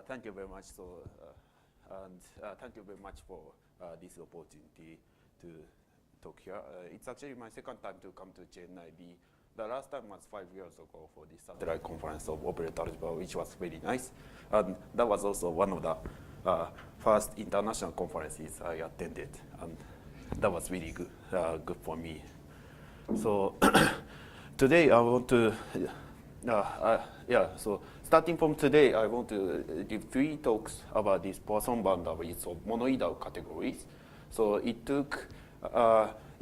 Thank you very much. Thank you very much for this opportunity to talk here. It's actually my second time to come to Chennai. The last time was 5 years ago for the satellite conference of operator algebra, which was very nice. And that was also one of the first international conferences I attended. And that was really good for me. So today I want to, so starting from today, I want to give 3 talks about these Poisson boundaries of monoidal categories. So it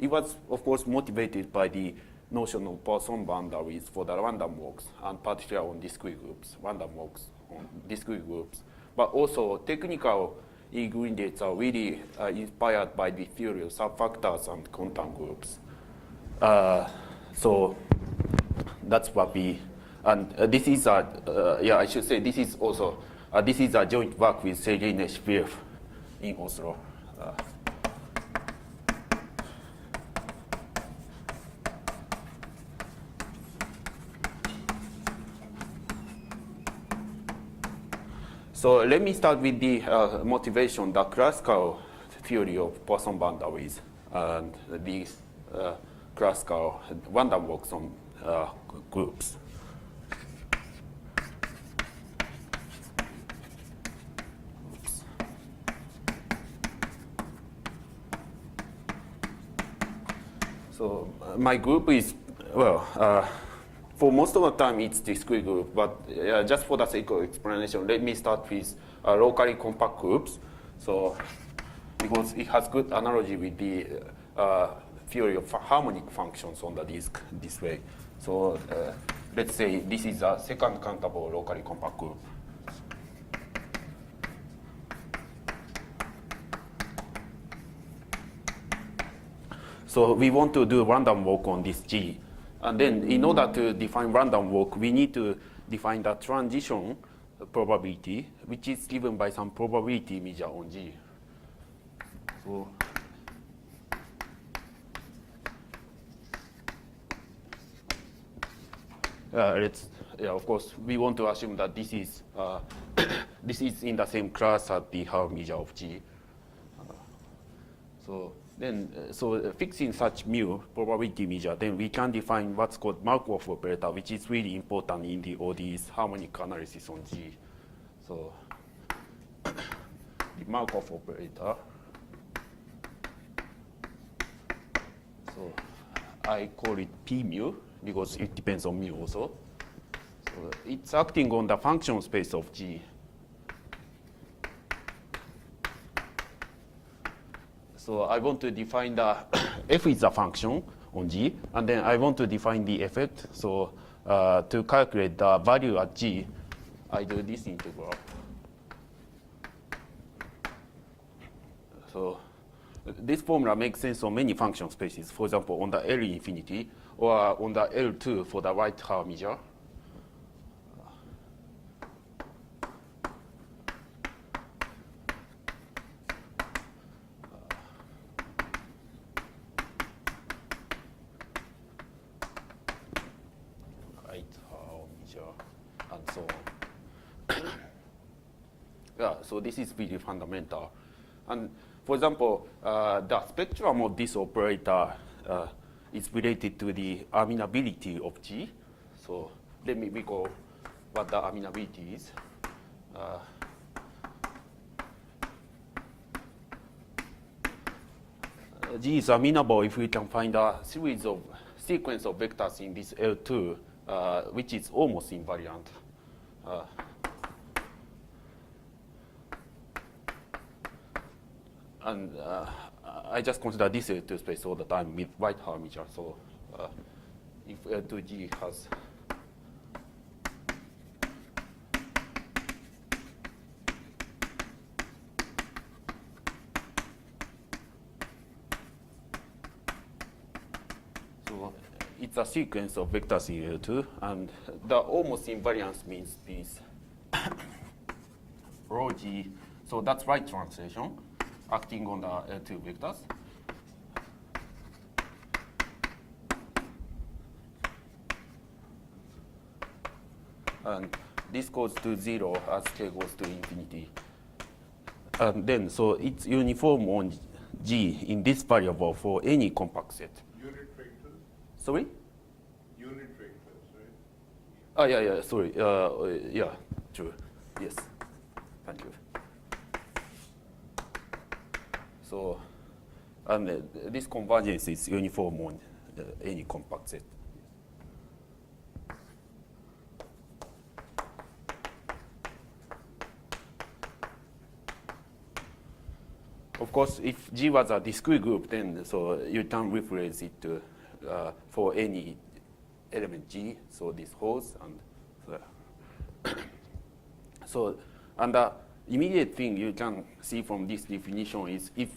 was of course motivated by the notion of Poisson boundaries for the random walks, and particularly on discrete groups, random walks on discrete groups. But also technical ingredients are really inspired by the theory of subfactors and content groups. So that's what we, and this is I should say this is also, this is a joint work with Sergei Neshviev in Oslo. So let me start with the motivation, the classical theory of Poisson boundaries and these classical random walks on groups. Oops. So my group is, well, for most of the time it's discrete group, but just for the sake of explanation, let me start with locally compact groups. So because it has good analogy with the theory of harmonic functions on the disk this way. So let's say this is a second countable locally compact group. So we want to do random walk on this G. And then in order to define random walk, we need to define the transition probability, which is given by some probability measure on G. So of course, we want to assume that this is this is in the same class as the Haar measure of G. So fixing such mu probability measure, then we can define what's called Markov operator, which is really important in the ODE's harmonic analysis on G. So the Markov operator. So I call it P mu because it depends on mu also. So it's acting on the function space of G. So I want to define the f is a function on G, and then I want to define the effect. So to calculate the value at G, I do this integral. So this formula makes sense on many function spaces. For example, on the L infinity, or on the L2 for the right Haar measure. And so on. So this is really fundamental. And for example, the spectrum of this operator is related to the amenability of G. So let me recall what the amenability is. G is amenable if we can find a sequence of vectors in this L2 which is almost invariant. And I just consider this L2 space all the time with white Haar measure. So if L2G has it's a sequence of vectors in L2, and the almost invariance means this rho G. So that's right translation acting on the L2 vectors. And this goes to 0 as k goes to infinity. And then, so it's uniform on G in this variable for any compact set. Unit vectors? Sorry? Unit vectors, right? Oh, yeah, sorry. Yeah, true. Yes. Thank you. So, and this convergence is uniform on any compact set. Of course, if G was a discrete group, then so you can replace it for any element G. So this holds, and so and the immediate thing you can see from this definition is if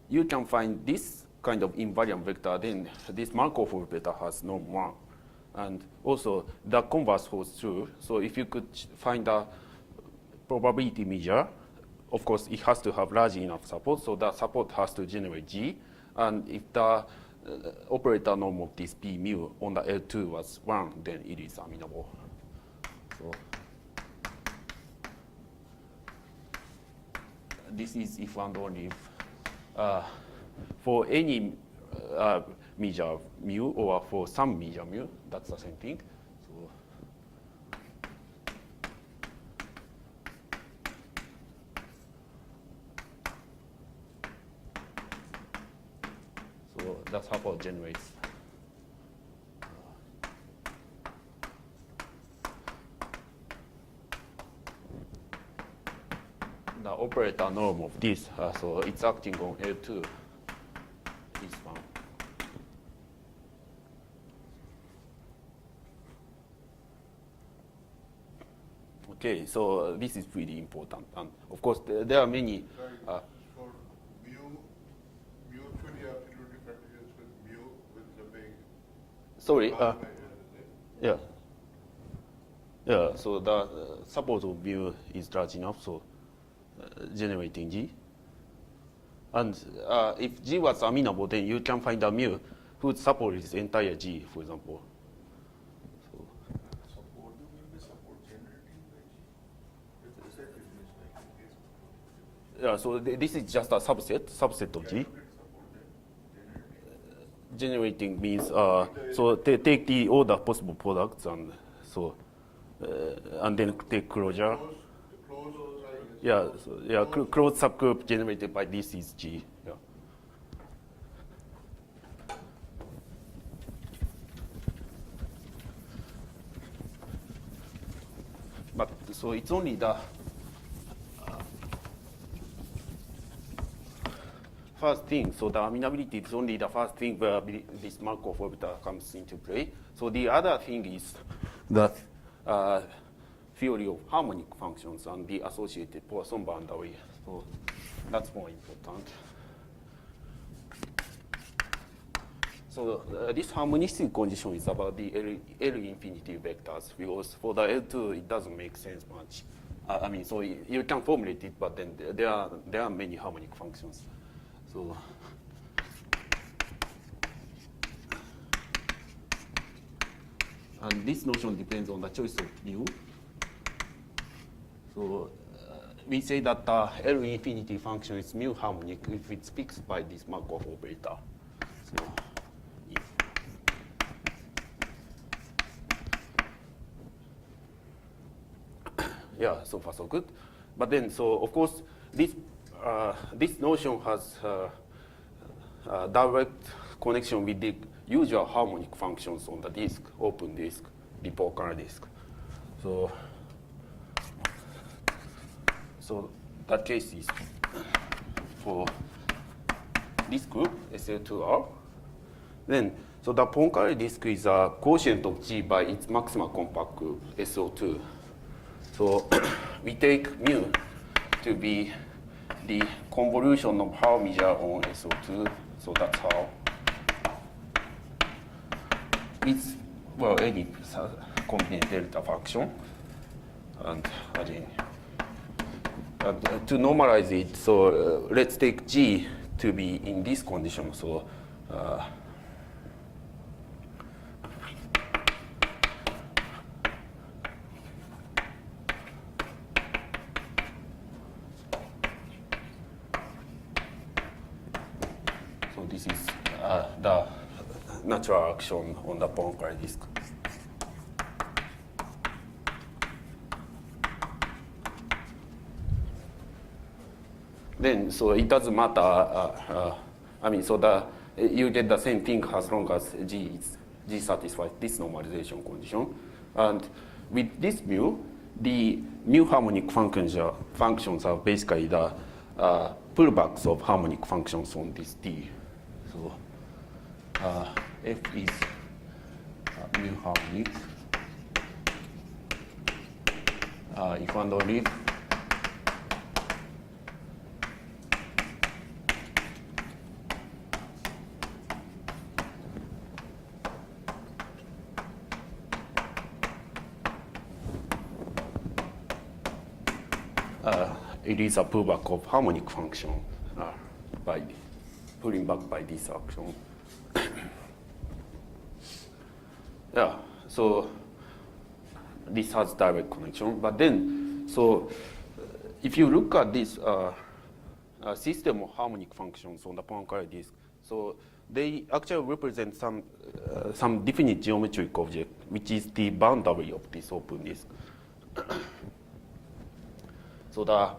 you can find this kind of invariant vector, then this Markov operator has norm 1. And also, the converse holds true. So if you could find a probability measure, of course, it has to have large enough support, so that support has to generate G. And if the operator norm of this P mu on the L2 was 1, then it is amenable. So this is if and only if for any measure mu or for some measure mu, that's the same thing. So the support generates the operator norm of this, so it's acting on L2, this one. Okay, so this is pretty important. And of course, there are many. For mutually absolutely continuous with mu with the big. Sorry. Large measure, is it? Yeah. Yeah, so the support of mu is large enough, so generating G. And if G was amenable, then you can find a mu whose support is entire G, for example. So, Support will be support generating by G. If the set is mismatched, yeah, so this is just a subset of G. Generating means, so take the order possible products, and so, and then take closure. Yeah, so, yeah, closed subgroup generated by this is G. Yeah. But so it's only the first thing. So the amenability is only the first thing where this Markov orbital comes into play. So the other thing is that theory of harmonic functions and the associated Poisson boundary. So that's more important. So this harmonicity condition is about the L infinity vectors, because for the L2 it doesn't make sense much. I mean, so you can formulate it, but then there are many harmonic functions. So and this notion depends on the choice of mu. So we say that the L infinity function is mu harmonic if it's fixed by this Markov operator. So yeah, so far so good. But then, so of course, this notion has direct connection with the usual harmonic functions on the disk, open disk, Poincare disk. So that case is for this group, SL2R. Then, so the Poincare disk is a quotient of G by its maximal compact group, SO2. So we take mu to be the convolution of Haar measure on SO2. So that's how it's, well, any convenient delta function. And again, to normalize it, so let's take G to be in this condition. So natural action on the Poincare disk. Then, so it doesn't matter. You get the same thing as long as G satisfies this normalization condition. And with this mu, the mu harmonic functions are basically the pullbacks of harmonic functions on this D. So F is mu harmonic. If and only if it is a pullback of harmonic function by pulling back by this action. Yeah, so this has direct connection. But then, so if you look at this system of harmonic functions on the Poincare disk, so they actually represent some definite geometric object, which is the boundary of this open disk. So the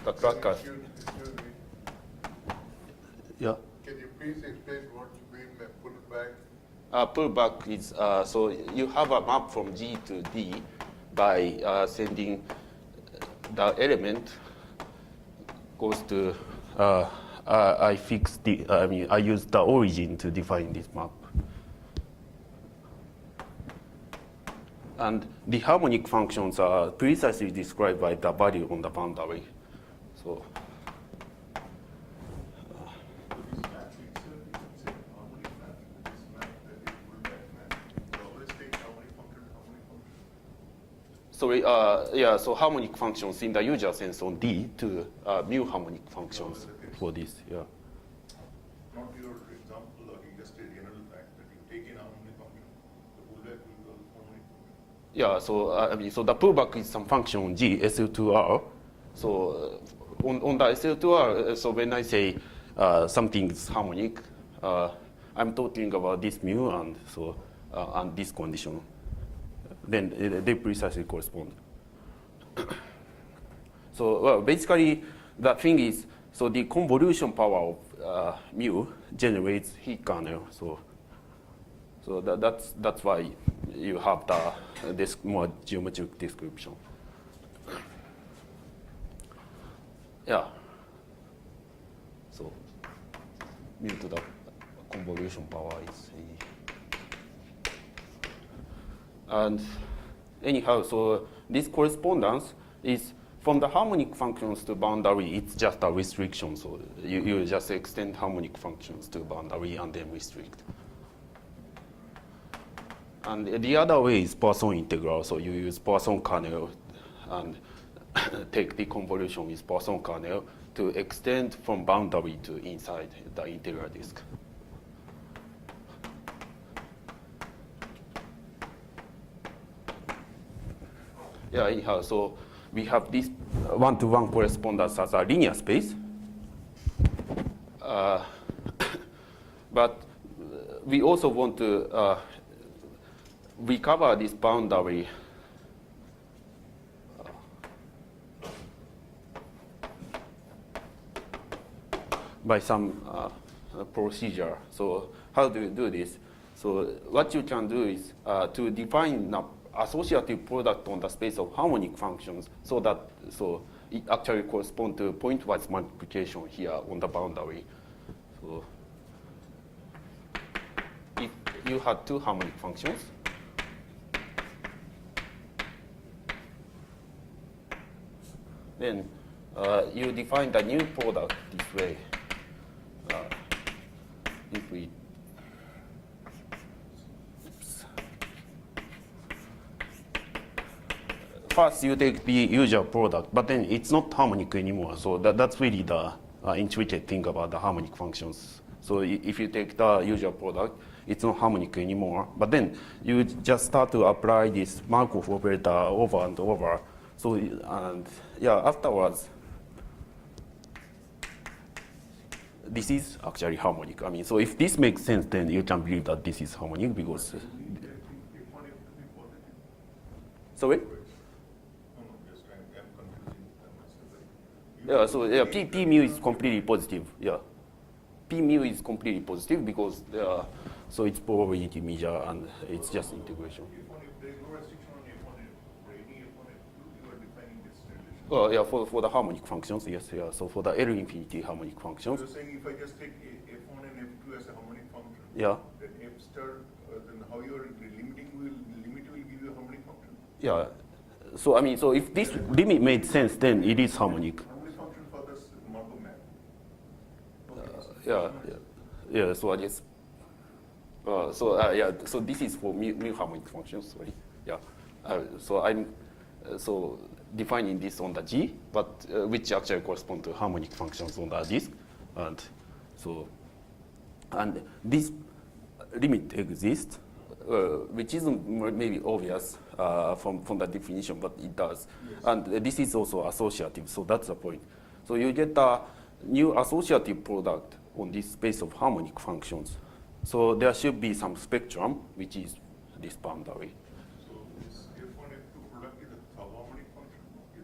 cracker. Excuse me. Yeah. Can you please explain what you mean by pullback? Pullback is so you have a map from G to D by sending the element goes to I use the origin to define this map. And the harmonic functions are precisely described by the value on the boundary. So This map itself, you can say harmonic map. This map that is pullback map. You always take harmonic function, harmonic function. so harmonic functions in the usual sense on D to mu harmonic functions for this, yeah. Not your example or just a general fact that you take in harmonic function, the pullback will be harmonic function. Yeah, so the pullback is some function on G, SL2R. So on the SL2R, so when I say something is harmonic, I'm talking about this mu and and this condition. Then they precisely correspond. So well, basically, the thing is, so the convolution power of mu generates heat kernel. So that's why you have this more geometric description. Yeah. So mu to the convolution power is E. And anyhow, so this correspondence is from the harmonic functions to boundary, it's just a restriction. So you just extend harmonic functions to boundary and then restrict. And the other way is Poisson integral. So you use Poisson kernel and take the convolution with Poisson kernel to extend from boundary to inside the integral disk. Yeah, anyhow, so we have this one-to-one correspondence as a linear space. But we also want to recover this boundary by some procedure. So how do you do this? So what you can do is to define an associative product on the space of harmonic functions so it actually corresponds to pointwise multiplication here on the boundary. So if you had two harmonic functions, then you define the new product this way. If we first you take the usual product, but then it's not harmonic anymore. So that's really the intricate thing about the harmonic functions. So if you take the usual product, it's not harmonic anymore. But then you just start to apply this Markov operator over and over. So afterwards, this is actually harmonic. I mean, so if this makes sense, then you can believe that this is harmonic because. F1, F2 be positive. Sorry? No, just I'm confusing myself. Yeah, so yeah, P mu is completely positive. Yeah, P mu is completely positive because so it's probability measure and it's just integration. F1, if there is no restriction on F1, for any F1, F2, you are defining this relation. Well, yeah, for the harmonic functions, yes, yeah. So for the L infinity harmonic functions, You're saying if I just take F1 and F2 as a harmonic function, yeah, then F star, then how you are limiting limit will give you a harmonic function. yeah. So I mean, so if this limit made sense, then it is harmonic. Harmonic function for this Markov map. Yeah, yeah, yeah. So I guess. Yeah. So this is for mu harmonic functions. Sorry. Yeah. So I'm so defining this on the G, but which actually correspond to harmonic functions on the disk, and so and this limit exists, which isn't maybe obvious from the definition, but it does. Yes. And this is also associative, so that's the point. So you get a new associative product on this space of harmonic functions. So there should be some spectrum, which is this boundary. So this F1, F2 product is a harmonic function.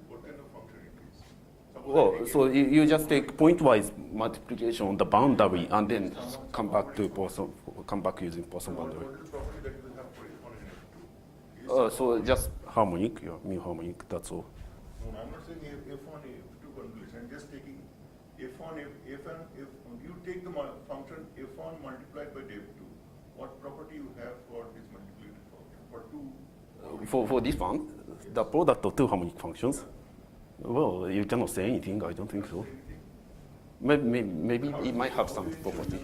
What kind of function it is? Well, so you just take pointwise multiplication on the boundary and then come back to Poisson, come back using Poisson boundary. What is the property that you will have for F1 and F2? So just harmonic, yeah, mu harmonic, that's all. No, I'm not saying F1, F2 convolution. I'm just taking F1, F1, if you take the function F1 multiplied by F2, what property you have for this multiplicative function? For two. For this one, the product of two harmonic functions. Well, you cannot say anything. I don't think so. Maybe it might have some property.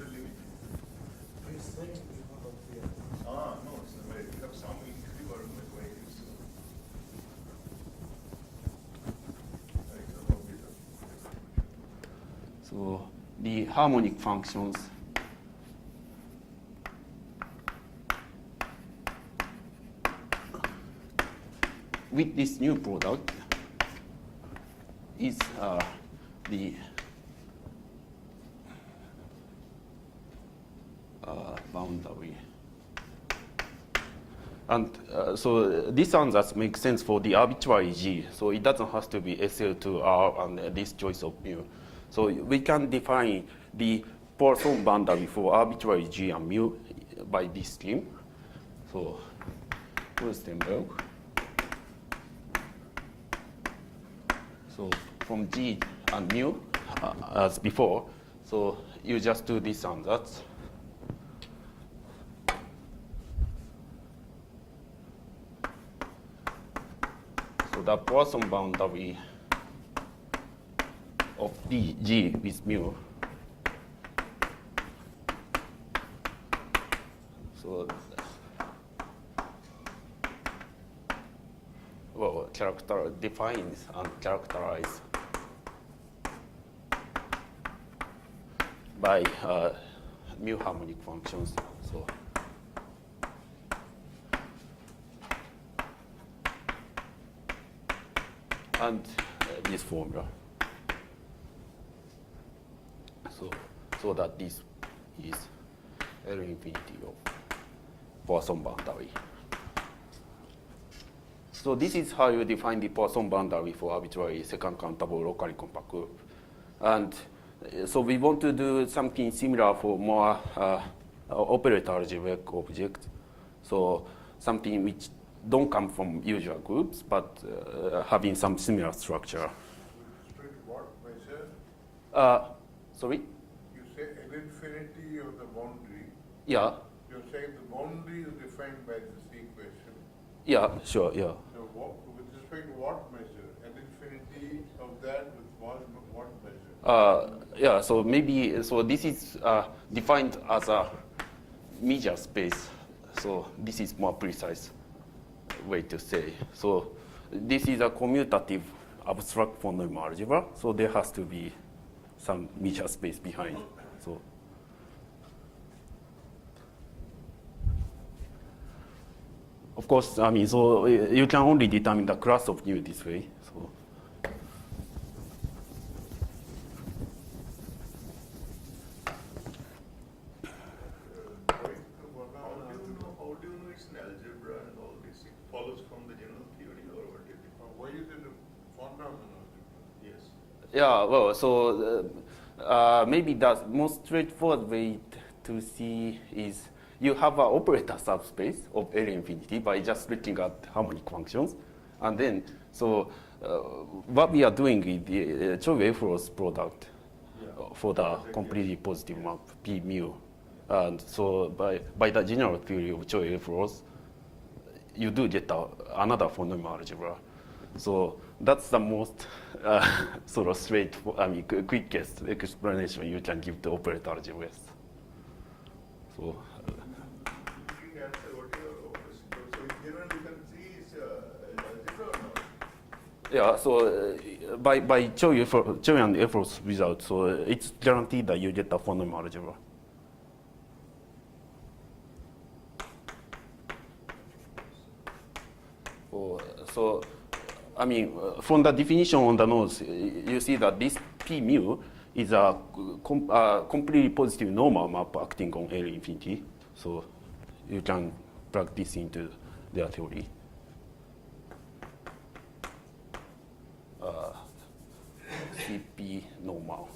No, you have some intuitive argument why it is so. So the harmonic functions with this new product is the boundary. And so this answer makes sense for the arbitrary G. So it doesn't have to be SL2R and this choice of mu. So we can define the Poisson boundary for arbitrary G and mu by this scheme. So Furstenberg. So from G and mu as before, so you just do this and that. So the Poisson boundary of G with mu. So, well, defines and characterize by mu harmonic functions. So. And this formula. So that this is L infinity of Poisson boundary. So this is how you define the Poisson boundary for arbitrary second countable locally compact group. And so we want to do something similar for more operator algebraic objects. So something which don't come from usual groups, but having some similar structure. What measure? Sorry? You say L infinity of the boundary. Yeah. You're saying the boundary is defined by this equation. Yeah, sure, yeah. So with respect to what measure? L infinity of that with what measure? Yeah, so maybe, so this is defined as a measure space. So this is more precise way to say. So this is a commutative abstract von Neumann algebra. So there has to be some measure space behind. So of course, I mean, so you can only determine the class of nu this way. So. it's an algebra and all this, it follows from the general theory or what is it? Why is it a Von-Neumann algebra? Yes. Yeah, well, so maybe the most straightforward way to see is you have an operator subspace of L infinity by just looking at harmonic functions. And then, so what we are doing is the Choi-Efros product for the completely positive map, P mu. And so by the general theory of Choi-Efros, you do get another von Neumann algebra. So that's the most sort of quickest explanation you can give to operator algebras. So. You didn't answer what your question. So in general you can see is algebra or not? Yeah, so by Choi and Efros result, so it's guaranteed that you get a von Neumann algebra. So, I mean, from the definition on the nodes, you see that this P mu is a completely positive normal map acting on L infinity. So you can plug this into their theory. CP normal.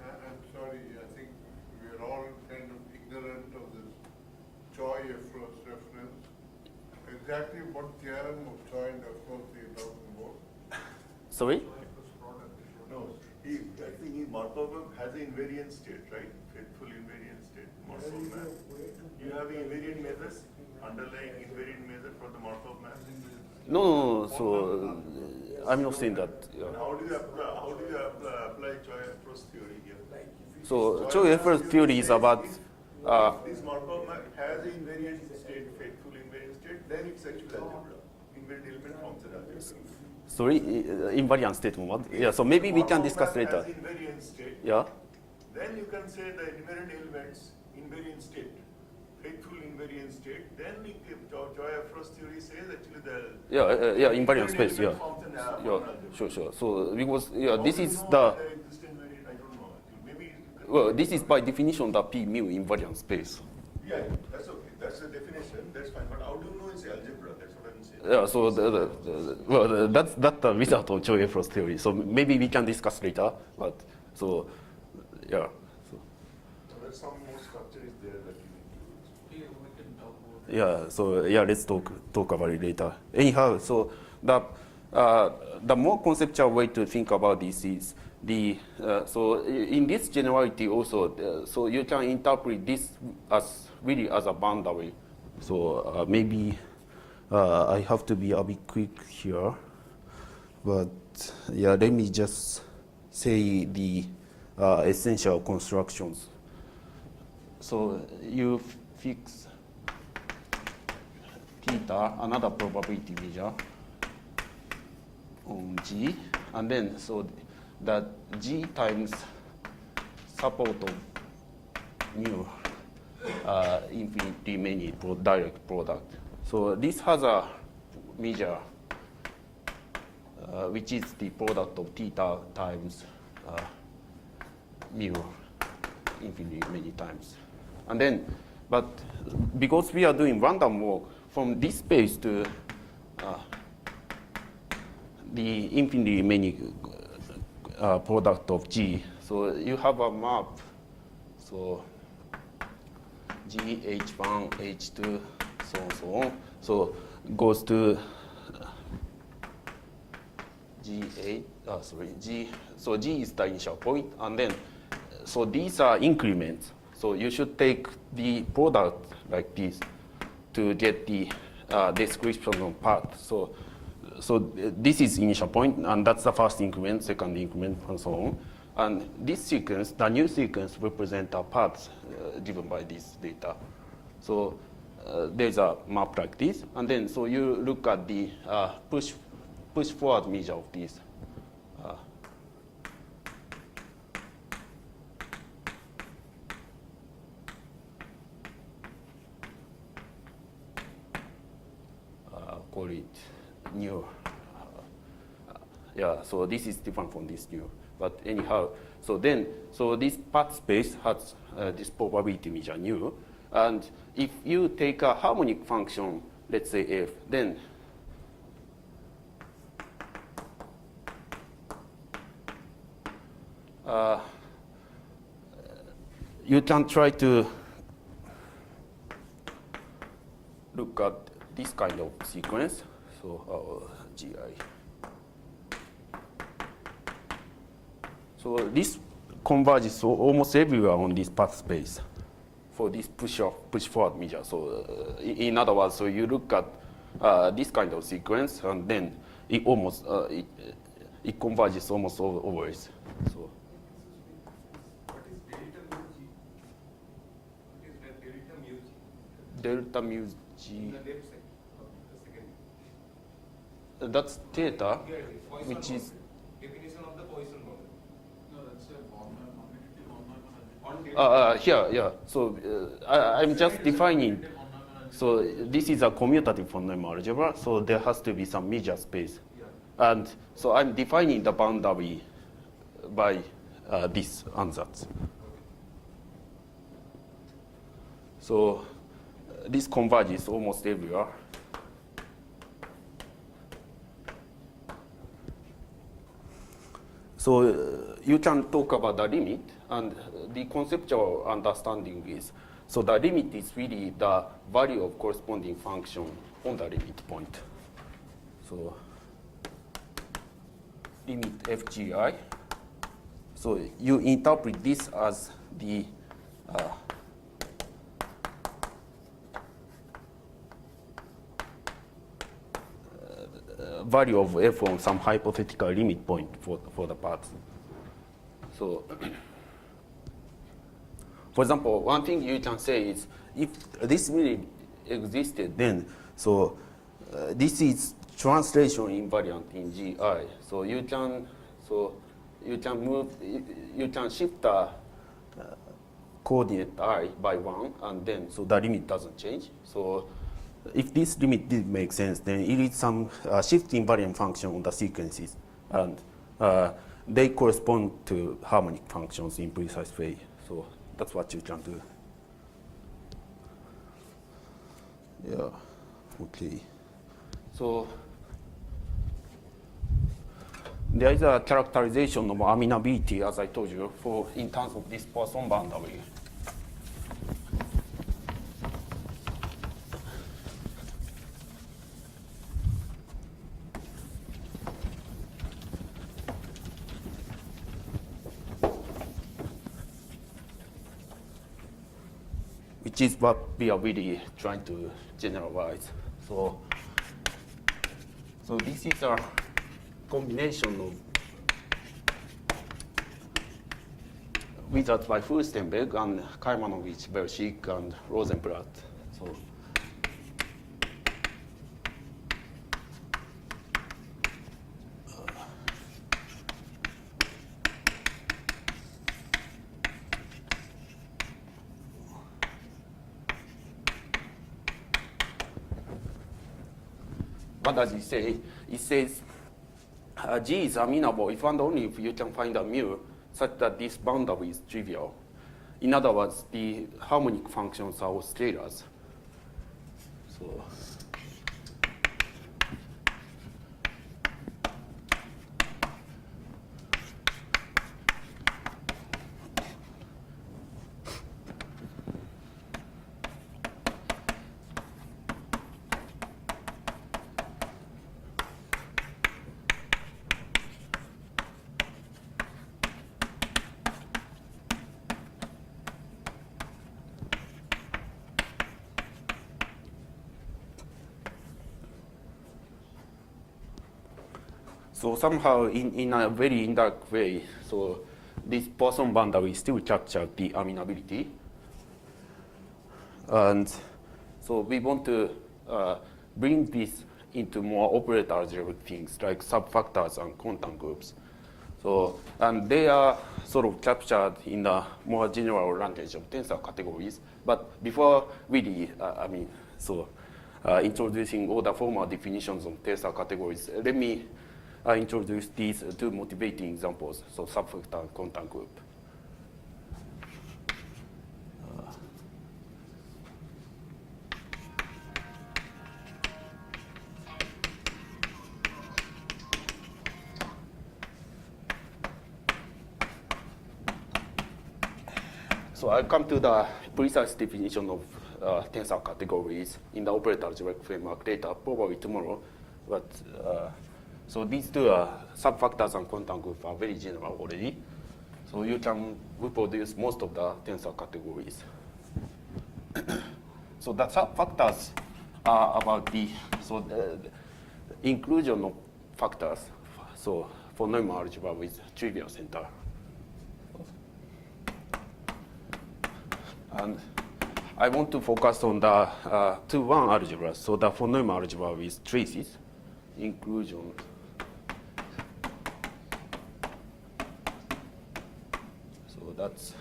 I'm sorry, I think we are all kind of ignorant of this Choi-Efros reference. Exactly what theorem of Choi and Efros are you talking about? Sorry? No, I think Markov map has an invariant state, right? Faithful invariant state, Markov map. You have invariant measures, underlying invariant measure for the Markov map. No, so I'm not saying that. And how do you apply Choi-Efros theory here? So Choi-Efros theory is about. This Markov map has an invariant state, faithful invariant state, then it's actually algebra. Invariant element forms an algebra. Sorry, invariant state moment. Yeah, so maybe we can discuss later. Has invariant state. Yeah. Then you can say the invariant elements invariant state, faithful invariant state. Then Choi-Efros theory says actually the Yeah, invariant space. Yeah. element forms an Yeah, sure. So because How this do you is know the whether it exists invariant? I don't know. Maybe. well, this is by definition the P mu invariant space. Yeah, that's okay. That's the definition. That's fine. But how do you know it's algebra? That's what I'm saying. Yeah, so that's the result of Choi-Efros theory. So maybe we can discuss later. But so yeah. So, So there's some more structure is there that you need to. Yeah, we can talk about. yeah. So yeah, let's talk about it later. Anyhow, so the more conceptual way to think about this is the so in this generality also. So you can interpret this as really as a boundary. So maybe I have to be a bit quick here, but yeah, let me just say the essential constructions. So you fix theta, another probability measure, on G, and then so that G times support of mu infinity many direct product. So this has a measure which is the product of theta times mu infinity many times. And then, but because we are doing random walk from this space to the infinity many product of G, so you have a map, so G, H1, H2, so on, so on. So goes to G8, G. So G is the initial point, and then, so these are increments. So you should take the product like this to get the description of path. So this is initial point, and that's the first increment, second increment, and so on. And this sequence, the new sequence, represents a path given by this data. So there's a map like this, and then so you look at the push forward measure of this. Call it new Yeah, so this is different from this new. But anyhow, so this path space has this probability measure nu. And if you take a harmonic function, let's say f, then you can try to look at this kind of sequence. So GI. So this converges almost everywhere on this path space for this push forward measure. So in other words, so you look at this kind of sequence, and then it almost it converges almost always. So. What is delta mu g? What is delta mu g? Delta mu g. On the left side of the second. That's theta, Here it is, Poisson which is boundary. Definition of the Poisson boundary. No, that's a On delta. here, yeah. So I'm just defining. So this is a commutative von Neumann algebra. So there has to be some measure space, Yeah. and so I'm defining the boundary by this ansatz. So this converges almost everywhere. So you can talk about the limit, and the conceptual understanding is, so the limit is really the value of corresponding function on the limit point. So limit fgi. So you interpret this as the value of f on some hypothetical limit point for the path. So, for example, one thing you can say is, if this really existed, then so this is translation invariant in GI. So you can shift the coordinate I by 1, and then so the limit doesn't change. So if this limit did make sense, then it is some shift invariant function on the sequences, and they correspond to harmonic functions in precise way. So that's what you can do. Yeah. Okay. So there is a characterization of amenability, as I told you, for in terms of this Poisson boundary. Which is what we are really trying to generalize. So this is a combination of results by Furstenberg and Kajmanovic, Bershik, and Rosenblatt. So what does it say? It says G is amenable if and only if you can find a mu such that this boundary is trivial. In other words, the harmonic functions are all scalars. So So somehow, in a very indirect way, so this Poisson boundary still captures the amenability. And so we want to bring this into more operator algebraic things like subfactors and quantum groups. So, and they are sort of captured in the more general language of tensor categories. But before really, introducing all the formal definitions of tensor categories, let me introduce these two motivating examples, so subfactor and contact group. So I'll come to the precise definition of tensor categories in the operator algebraic framework later, probably tomorrow. But so these two subfactors and contact group are very general already. So you can reproduce most of the tensor categories. So the subfactors are about the inclusion of factors. So for Neumann algebra with trivial center. And I want to focus on the 2-1 algebra, so the von Neumann algebra with traces, inclusion. So that's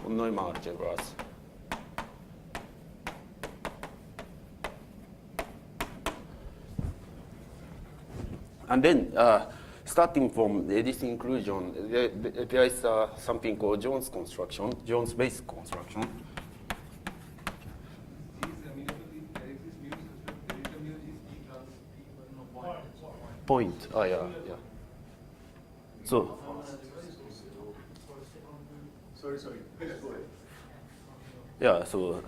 von Neumann algebras. And then, starting from this inclusion, there is something called Jones construction, Jones basic construction. Point. Oh, yeah. So. Sorry. Please go ahead. Yeah. So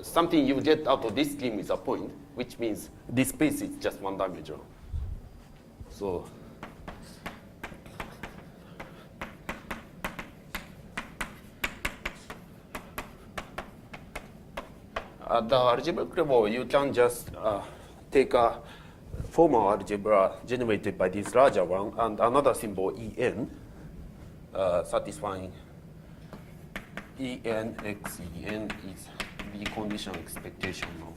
something you get out of this scheme is a point, which means this space is just one-dimensional. So. At the algebraic level, you can just take a formal algebra generated by this larger one and another symbol En, satisfying En x En is the conditional expectation of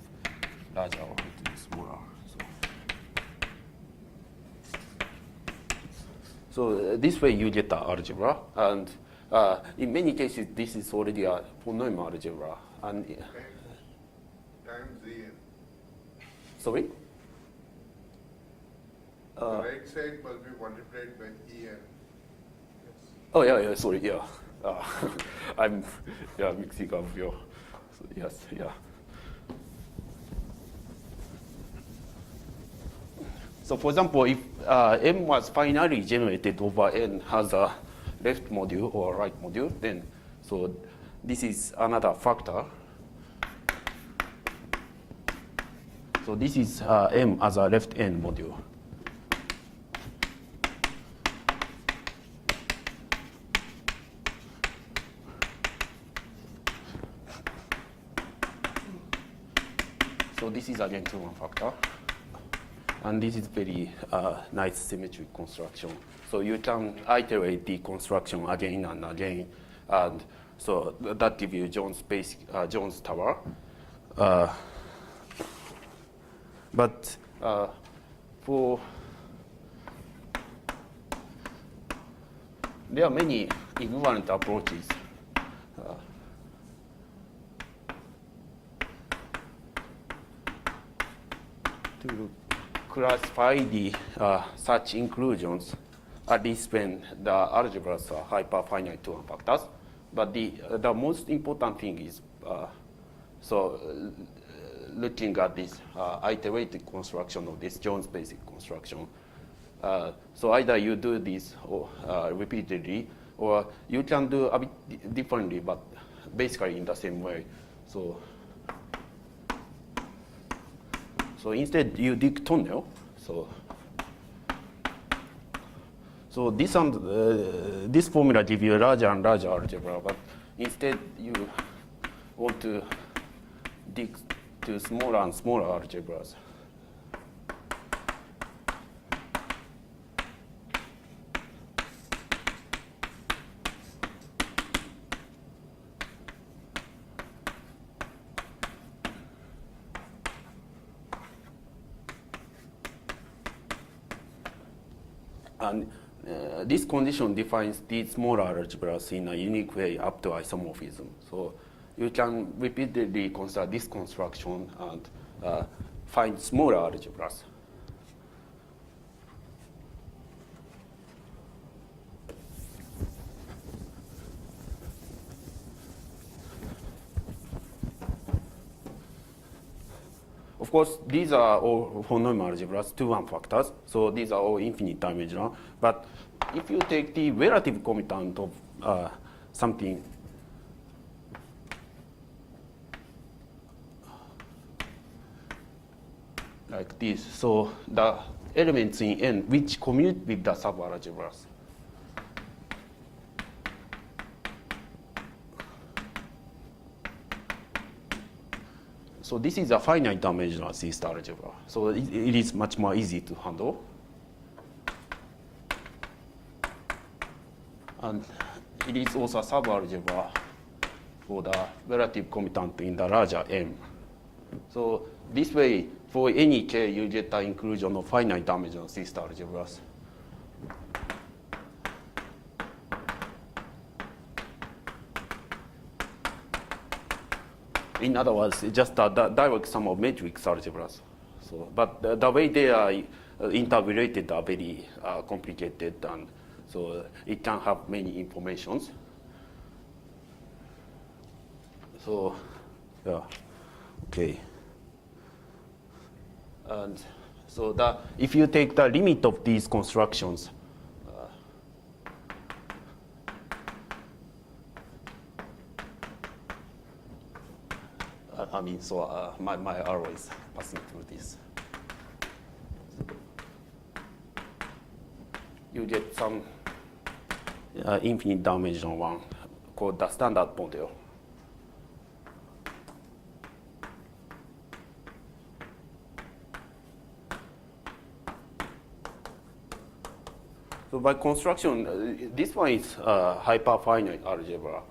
larger or smaller. So this way you get the algebra, and in many cases this is already a von Neumann algebra. And Times En. sorry. The right side must be multiplied by En. Oh yeah, sorry, yeah. I'm mixing up your. So yes, yeah. So for example, if M was finally generated over N has a left module or right module, then so this is another factor. So this is M as a left N module. So this is again 2-1 factor. And this is very nice symmetric construction. So you can iterate the construction again and again. And so that gives you Jones tower. But there are many equivalent approaches. To classify the such inclusions, at least when the algebras are hyperfinite 2-1 factors. But the most important thing is looking at this iterated construction of this Jones basic construction. So either you do this repeatedly, or you can do a bit differently, but basically in the same way. So instead you dig tunnel. So this formula gives you a larger and larger algebra, but instead you want to dig to smaller and smaller algebras. And this condition defines these smaller algebras in a unique way up to isomorphism. So you can repeatedly consider this construction and find smaller algebras. of course, these are all for normal algebras, 2-1 factors, so these are all infinite dimensional. But if you take the relative commutant of something like this, so the elements in N which commute with the subalgebras. So this is a finite dimensional C-star algebra. So it is much more easy to handle. And it is also a subalgebra for the relative commutant in the larger M. So this way, for any K, you get the inclusion of finite dimensional C-star algebras. In other words, it's just the direct sum of matrix algebras. So, but the way they are interrelated are very complicated, and so it can have many informations. So, yeah, okay. And so if you take the limit of these constructions, I mean, so my arrow is passing through this. You get some infinite dimensional one called the standard model. So by construction, this one is hyperfinite algebra,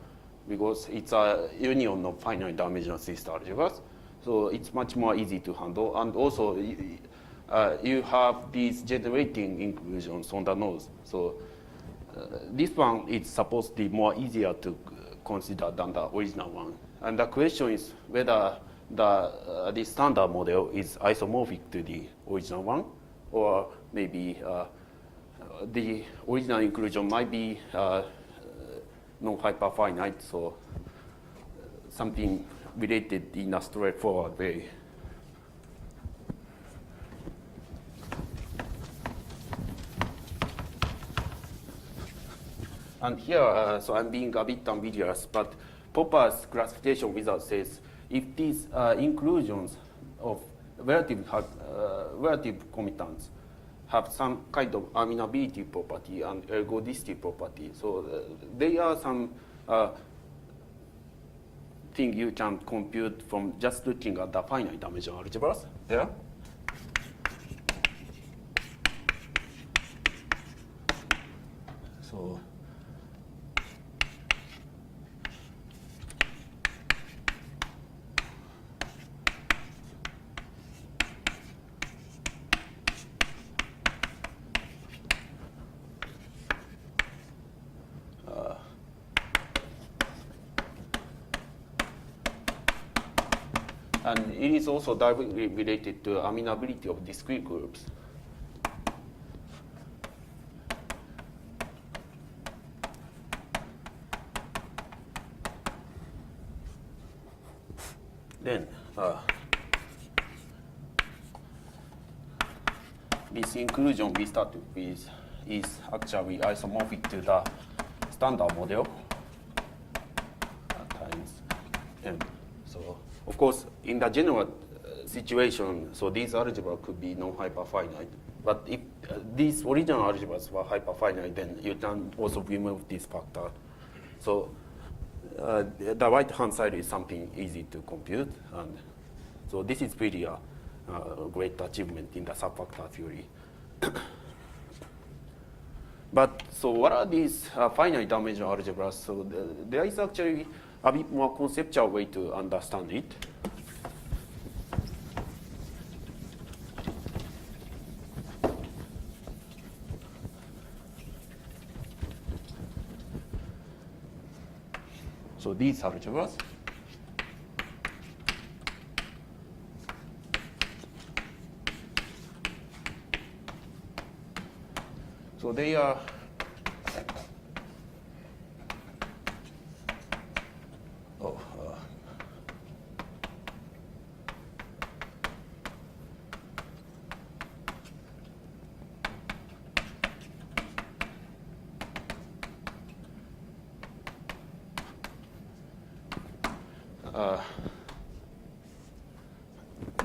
because it's a union of finite dimensional C-star algebras. So it's much more easy to handle. And also, you have these generating inclusions on the nodes. So this one is supposed to be more easier to consider than the original one. And the question is whether the standard model is isomorphic to the original one, or maybe the original inclusion might be non-hyperfinite, so something related in a straightforward way. And here, so I'm being a bit ambiguous, but Popper's classification wizard says if these inclusions of relative commutantes have some kind of amenability property and ergodicity property. So they are some thing you can compute from just looking at the finite dimensional algebras. Yeah. So and it is also directly related to amenability of discrete groups. Then this inclusion we started with is actually isomorphic to the standard model times M. So of course, in the general situation, so these algebras could be non-hyperfinite. But if these original algebras were hyperfinite, then you can also remove this factor. So the right-hand side is something easy to compute. And so this is really a great achievement in the subfactor theory. But so what are these finite dimensional algebras? So there is actually a bit more conceptual way to understand it. So these algebras, so they are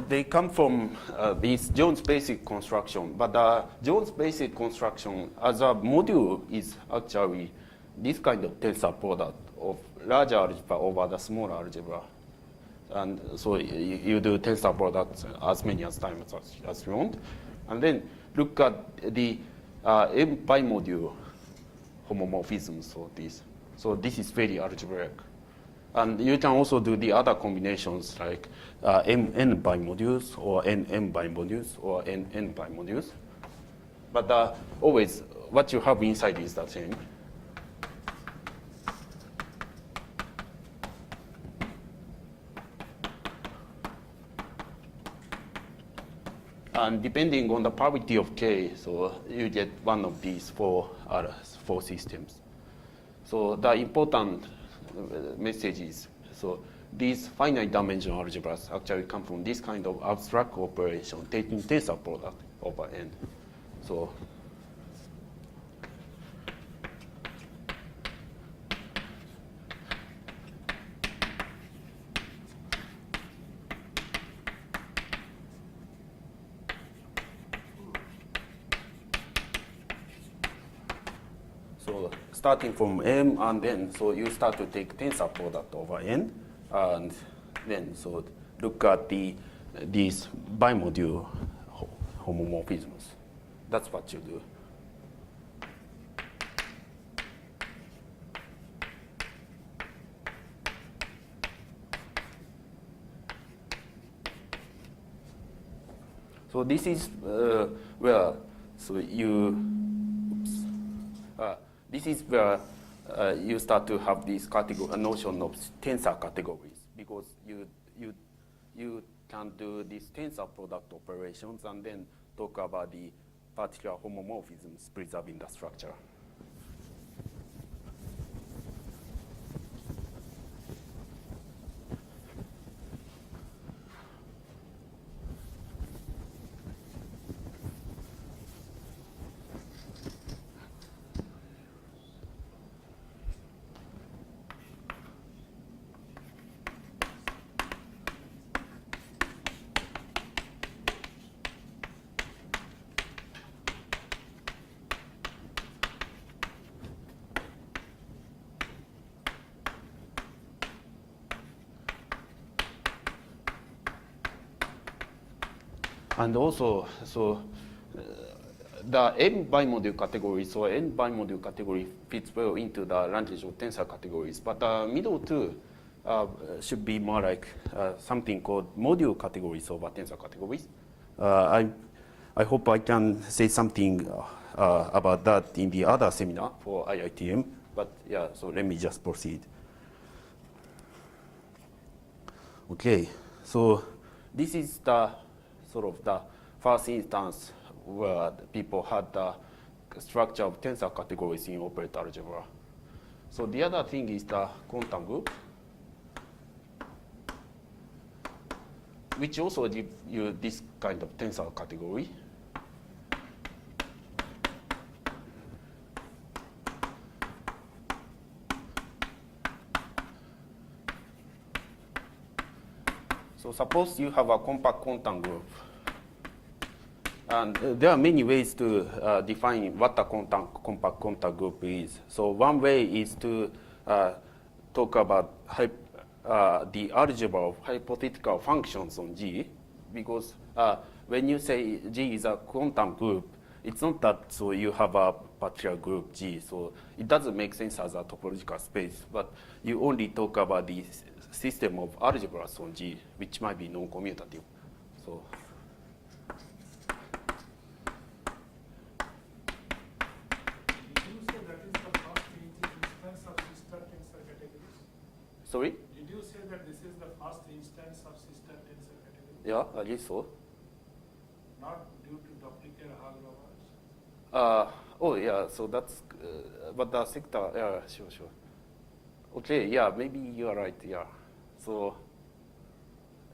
they come from this Jones basic construction, but Jones basic construction as a module is actually this kind of tensor product of larger algebra over the smaller algebra. And so you do tensor products as many times as you want. And then look at the M bimodule homomorphisms of this. So this is very algebraic. And you can also do the other combinations like Mn bimodules or Nm bimodules or Nn bimodules. But always what you have inside is the same. And depending on the probability of K, so you get one of these four systems. So the important message is, so these finite dimensional algebras actually come from this kind of abstract operation, taking tensor product over N. So starting from M, and then so you start to take tensor product over N, and then so look at these bimodule homomorphisms. That's what you do. So this is where so you. This is where you start to have this notion of tensor categories, because you can do these tensor product operations and then talk about the particular homomorphisms preserving the structure. And also, so the M bimodule category, so N bimodule category fits well into the range of tensor categories. But middle two should be more like something called module categories over tensor categories. I hope I can say something about that in the other seminar for IITM. But yeah, so let me just proceed. Okay, so this is the sort of the first instance where the people had the structure of tensor categories in operator algebra. So the other thing is the quantum group, which also gives you this kind of tensor category. So suppose you have a compact quantum group. And there are many ways to define what a compact quantum group is. So one way is to talk about the algebra of hypothetical functions on G, because when you say G is a quantum group, it's not that so you have a particular group G, so it doesn't make sense as a topological space, but you only talk about the system of algebras on G, which might be non-commutative. So. Sorry? Did you say that this is the first instance of sister tensor category? Yeah, I guess so. Not due to Doppler-Hall-Roberts? Oh, yeah, so that's, but the sector, yeah, sure. Okay, yeah, maybe you are right, yeah. So,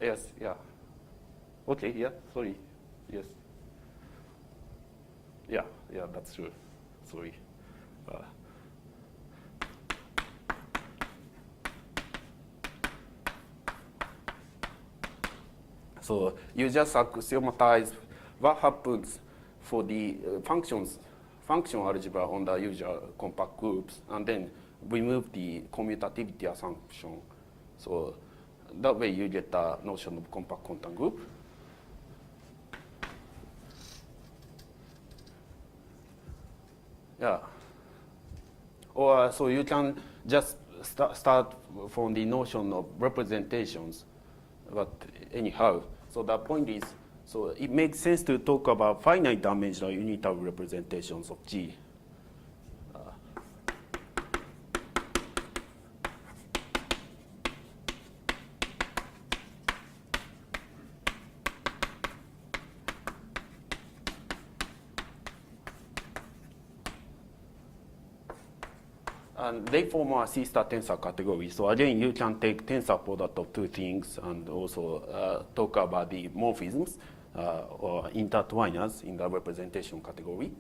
yes, yeah. Okay, yeah, sorry, yes. Yeah, that's true, sorry. So you just axiomatize what happens for the function algebra on the usual compact groups, and then remove the commutativity assumption. So that way you get the notion of compact quantum group. Yeah. Or so you can just start from the notion of representations, but anyhow, so the point is, so it makes sense to talk about finite dimensional unitary representations of G. And they form a C-star tensor category. So again, you can take tensor product of two things and also talk about the morphisms or intertwiners in the representation category.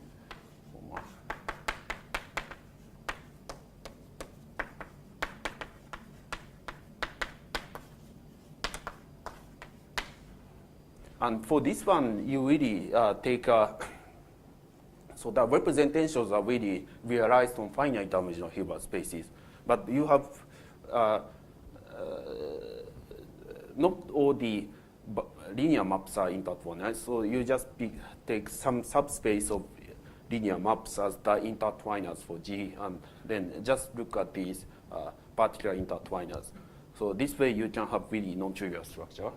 And for this one, you really take so the representations are really realized on finite dimensional Hilbert spaces. But you have not all the linear maps are intertwined. So you just take some subspace of linear maps as the intertwiners for G, and then just look at these particular intertwiners. So this way you can have really non-trivial structure.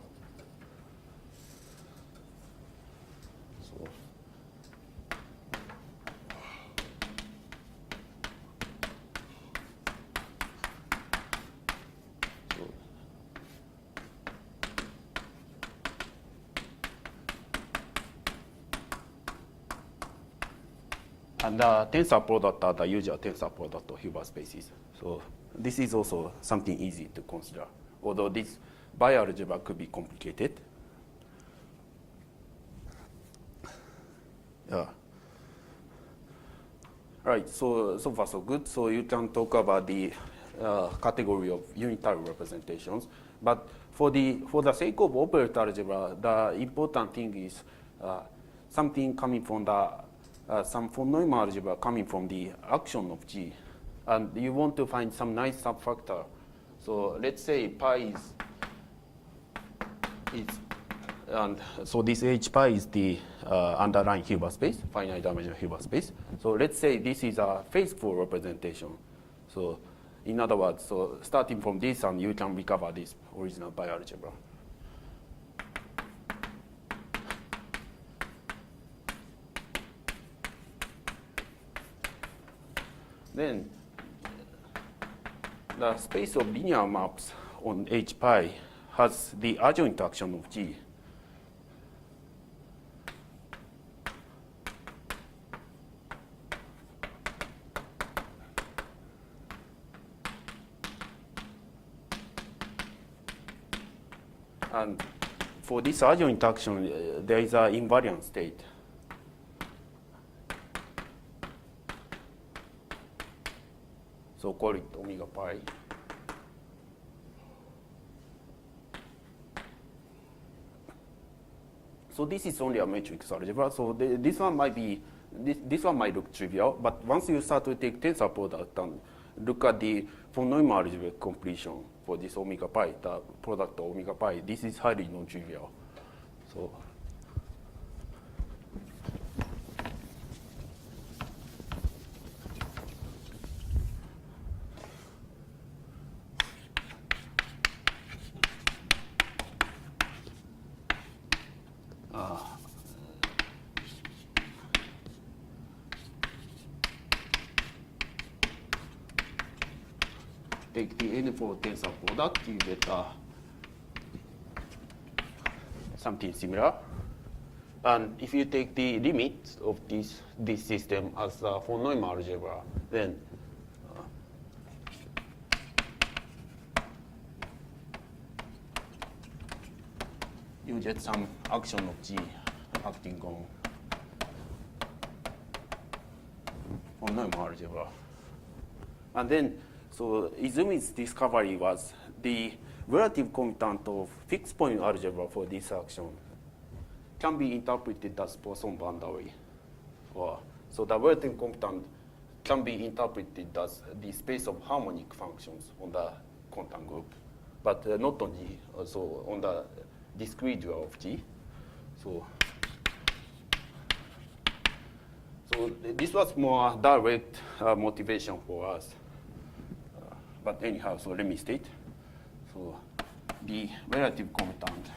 And the tensor product are the usual tensor product of Hilbert spaces. So this is also something easy to consider, although this bialgebra could be complicated. Yeah. Right, so far so good. So you can talk about the category of unitary representations. But for the sake of operator algebra, the important thing is something coming from the some von Neumann algebra coming from the action of G. And you want to find some nice subfactor. So let's say pi is and so this H pi is the underlying Hilbert space, finite dimensional Hilbert space. So let's say this is a faithful representation. So in other words, so starting from this, and you can recover this original bialgebra. Then the space of linear maps on H pi has the adjoint action of G. And for this adjoint action, there is an invariant state. So call it omega pi. So this is only a matrix algebra. So this one might be this one might look trivial, but once you start to take tensor product and look at the von Neumann algebraic completion for this omega pi, the product of omega pi, this is highly non-trivial. So. Take the N4 tensor product, you get something similar. And if you take the limit of this system as a von Neumann algebra, then you get some action of G acting on von Neumann algebra. And then, so Izumi's discovery was the relative commutant of fixed point algebra for this action can be interpreted as Poisson boundary. So the relative commutant can be interpreted as the space of harmonic functions on the contant group, but not on G, so on the discrete dual of G. So this was more direct motivation for us. But anyhow, so let me state. So the relative commutant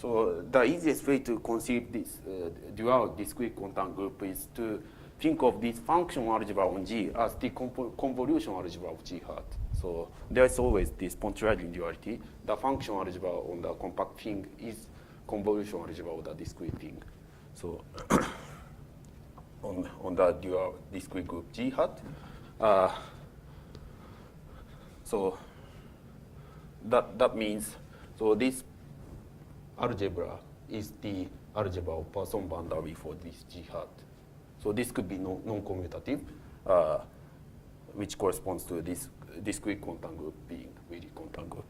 So the easiest way to conceive this dual discrete contant group is to think of this function algebra on G as the convolution algebra of G hat. So there is always this Pontryagin duality. The function algebra on the compact thing is convolution algebra of the discrete thing. So on the dual discrete group G hat. So that means, so this algebra is the algebra of Poisson boundary for this G hat. So this could be non-commutative, which corresponds to this discrete contant group being really contant group.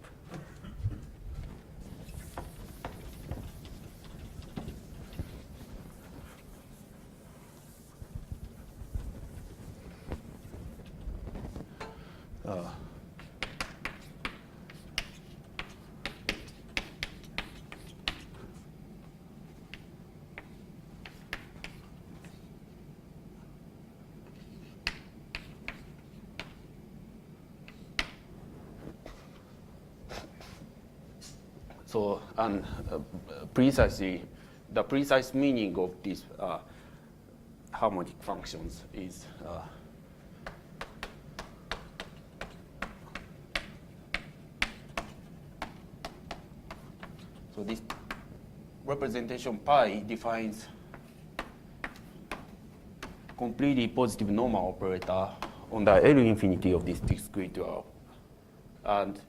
So, and precisely, the precise meaning of these harmonic functions is so this representation pi defines completely positive normal operator on the L infinity of this discrete dual. And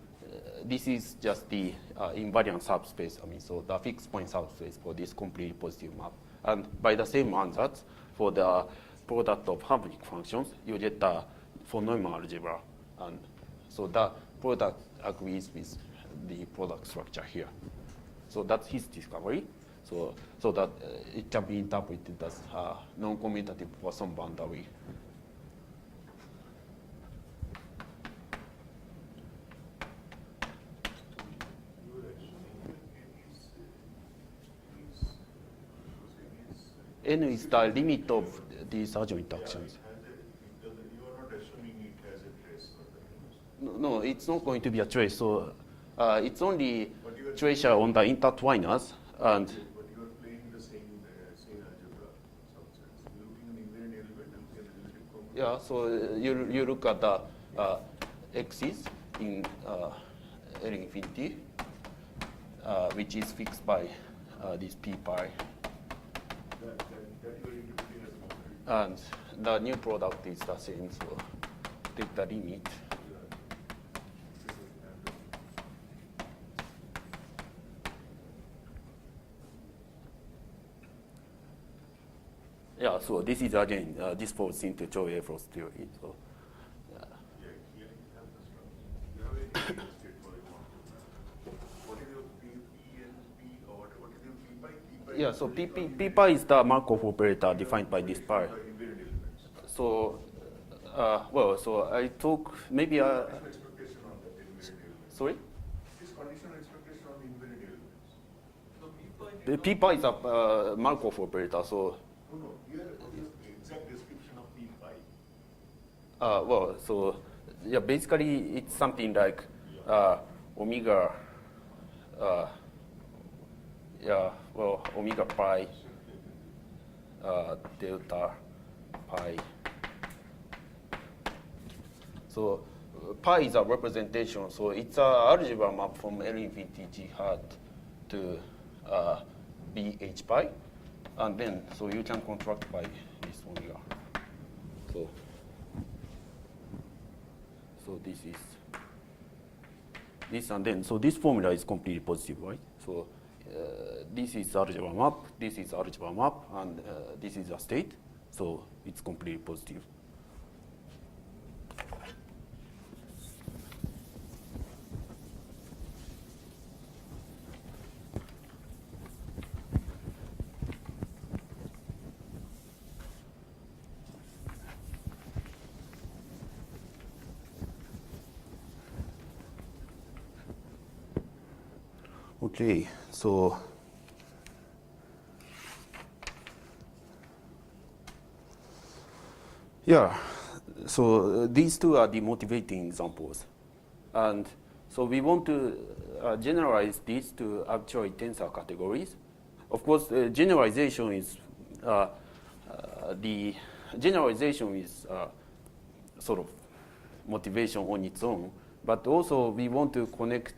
this is just the invariant subspace, so the fixed point subspace for this completely positive map. And by the same ansatz, for the product of harmonic functions, you get the von Neumann algebra. And so the product agrees with the product structure here. So that's his discovery. So that it can be interpreted as non-commutative Poisson boundary. N is the limit of these adjoint actions. You are not assuming it has a trace. No, it's not going to be a trace. So it's only tracer on the intertwiners. And But you are playing the same algebra, some sense. You're looking at the invariant element and the relative component. yeah, so you look at the x's in L infinity, which is fixed by this p pi. That you are interpreting as a moment. And the new product is the same, so take the limit. Yeah, so this is again, this falls into Chou-Yafros theory. So, Yeah, here you have this one. You have a state for example. What is your P and P, or what is your P pi? P pi yeah, so P pi is the Markov operator defined by this pi. Invariant elements. So, well, so I took maybe a, Conditional expectation on that invariant element. sorry? This conditional expectation on the invariant elements. So The P pi is a Markov operator, so, No, here is the exact description of P pi. well, so, yeah, basically it's something like omega, yeah, well, omega pi, delta pi, So pi is a representation, so it's an algebra map from L infinity G hat to B H pi. And then, so you can contract by this one here. So this is this, and then, so this formula is completely positive, right? So this is algebra map, this is algebra map, and this is a state. So it's completely positive. Okay, so yeah, so these two are the motivating examples. And so we want to generalize these to arbitrary tensor categories. Of course, generalization is sort of motivation on its own, but also we want to connect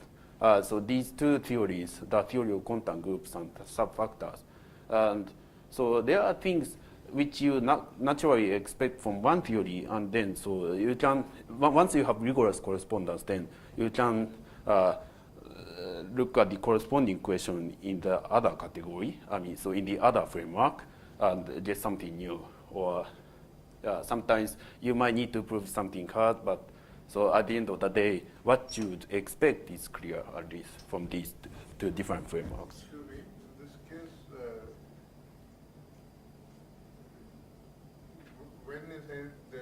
so these two theories, the theory of content groups and subfactors. And so there are things which you naturally expect from one theory, and then so you can, once you have rigorous correspondence, then you can look at the corresponding question in the other category, so in the other framework, and get something new. Or sometimes you might need to prove something hard, but so at the end of the day, what you'd expect is clear, at least from these two different frameworks. Excuse me, in this case, when is the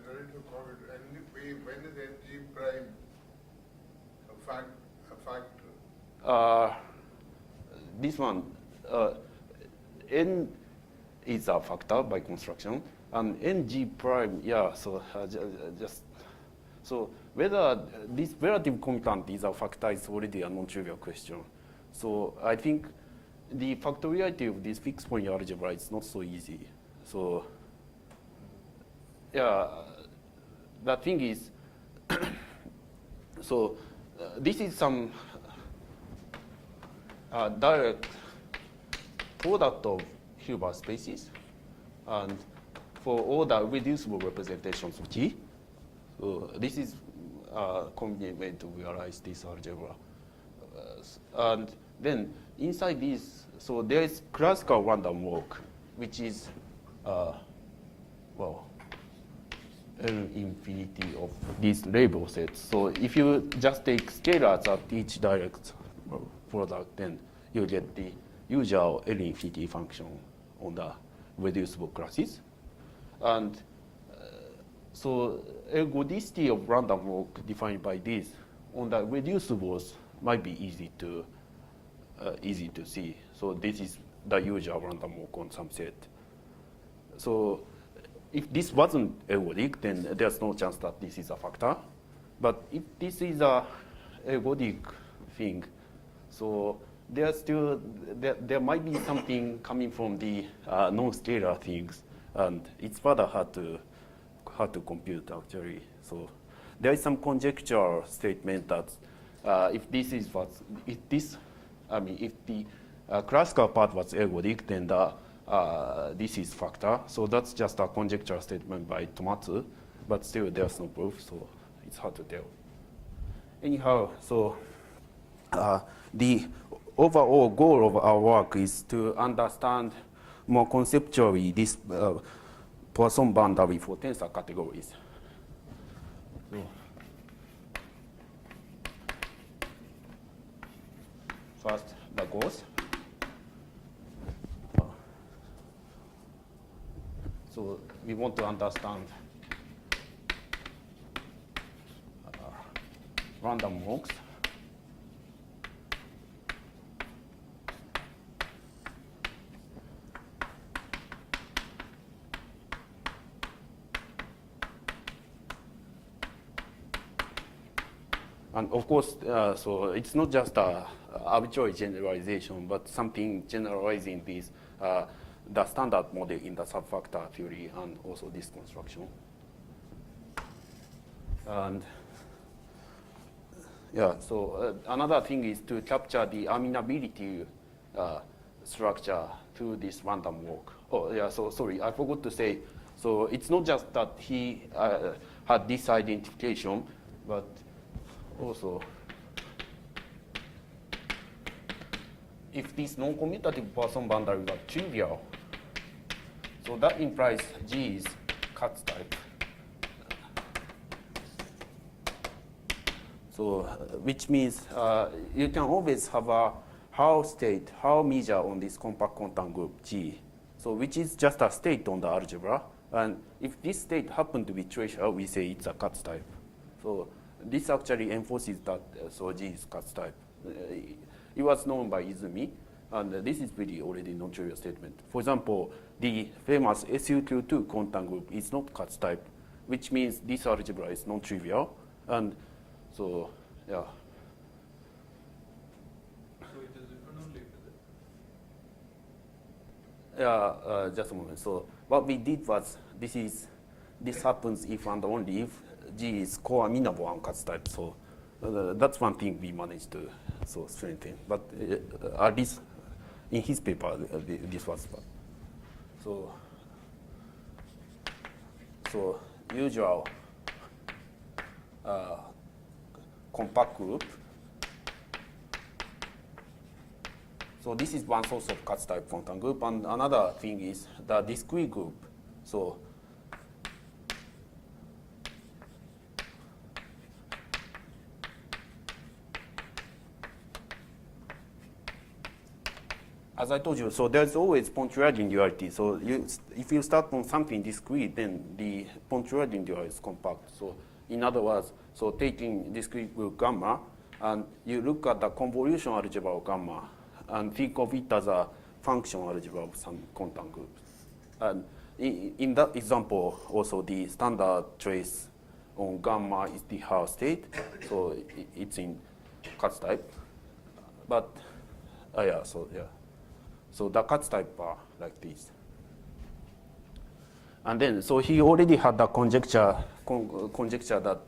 relative coefficient, when is NG prime a factor? This one, N is a factor by construction. And NG prime, yeah, so so whether this relative commutant is a factor is already a non-trivial question. So I think the factoriality of this fixed point algebra is not so easy. So yeah, the thing is, so this is some direct product of Hilbert spaces, and for all the reducible representations of G. So this is a convenient way to realize this algebra. And then inside this, so there is classical random walk, which is, well, L infinity of these label sets. So if you just take scalars at each direct product, then you get the usual L infinity function on the reducible classes. And so ergodicity of random walk defined by this on the reducibles might be easy to see. So this is the usual random walk on some set. So if this wasn't ergodic, then there's no chance that this is a factor. But if this is a ergodic thing, so there might be something coming from the non-scalar things, and it's rather hard to compute actually. So there is some conjectural statement that if the classical part was ergodic, then this is factor. So that's just a conjectural statement by Tomatsu, but still there's no proof, so it's hard to tell. Anyhow, so the overall goal of our work is to understand more conceptually this Poisson boundary for tensor categories. So, first, the goals. So we want to understand random walks. And of course, so it's not just a arbitrary generalization, but something generalizing this, the standard model in the subfactor theory and also this construction. And yeah, so another thing is to capture the amenability structure to this random walk. Oh, yeah, so sorry, I forgot to say, so it's not just that he had this identification, but also if this non-commutative Poisson boundary was trivial, so that implies G is Katz type. So, which means you can always have a How measure on this compact quantum group G. So, which is just a state on the algebra. And if this state happens to be trivial, we say it's a Katz type. So, this actually enforces that so G is Katz type. It was known by Izumi, and this is really already non-trivial statement. For example, the famous SU22 quantum group is not Katz type, which means this algebra is non-trivial. And so, yeah. So it is different only, is it? Yeah, just a moment. So what we did was this happens if and only if G is co-amenable on Katz type. So that's one thing we managed to strengthen. But at least in his paper, this was bad. So usual compact group. So this is one source of Katz type quantum group, and another thing is the discrete group. So as I told you, so there's always punctuality duality. So if you start from something discrete, then the punctuality duality is compact. So in other words, so taking discrete group gamma, and you look at the convolution algebra of gamma, and think of it as a function algebra of some quantum groups. And in that example, also the standard trace on gamma is the Haar state, so it's in Katz type. But so the Katz type are like this. And then, so he already had the conjecture that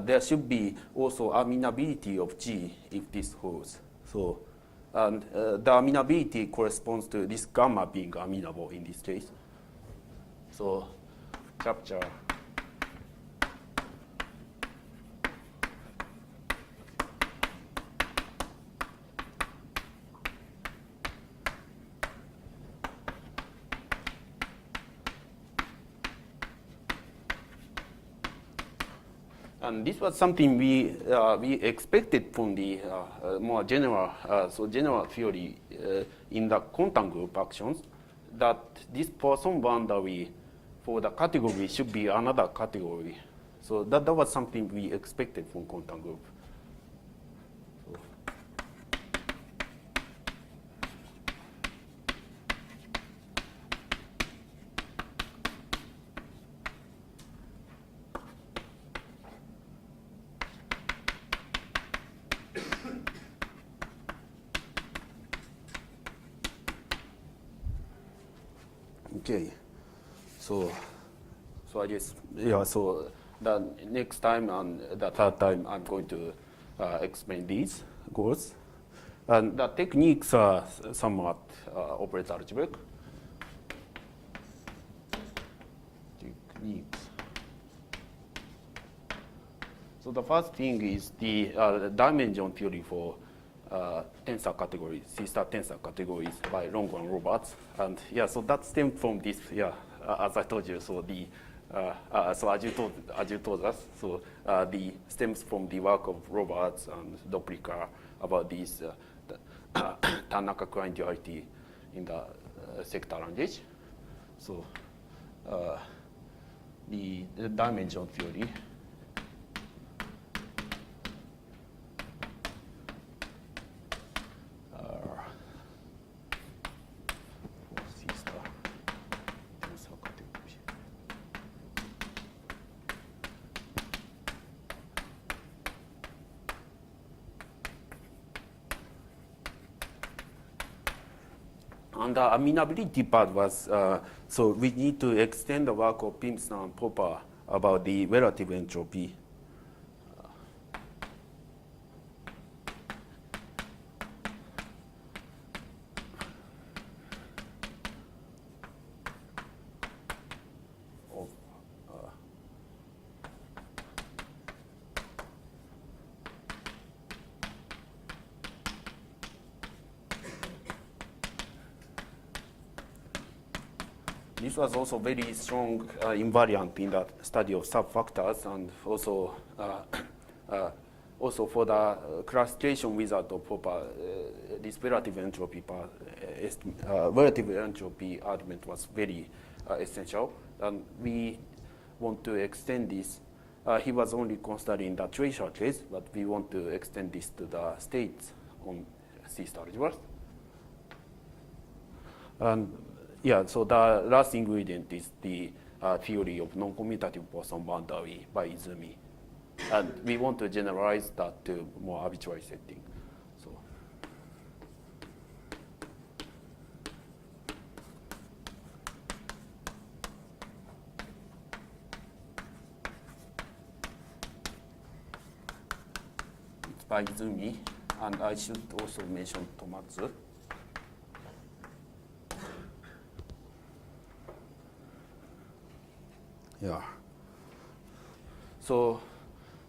there should be also amenability of G if this holds. So, and the amenability corresponds to this gamma being amenable in this case. So, capture. And this was something we expected from the more general general theory in the quantum group actions, that this Poisson boundary for the category should be another category. So that was something we expected from quantum group. Okay, so I guess, yeah, so the next time and the third time I'm going to explain these goals. And the techniques are somewhat operator algebraic. Techniques. So the first thing is the dimension theory for tensor categories, C-star tensor categories by Longo and Roberts. And yeah, so that stemmed from this, as I told you, so the, so as you told us, so the stems from the work of Roberts and Doplica about this Tanaka-Klein duality in the sector language. So the dimension theory. And the amenability part was, so we need to extend the work of Pimsner and Popper about the relative entropy. this was also very strong invariant in the study of subfactors, and also also for the classification wizard of proper this relative entropy relative entropy argument was very essential, and we want to extend this. He was only considering the tracer case, but we want to extend this to the states on C-star algebras. And yeah, so the last ingredient is the theory of non-commutative Poisson boundary by Izumi. And we want to generalize that to more arbitrary setting. So. It's by Izumi, and I should also mention Tomatsu. Yeah. So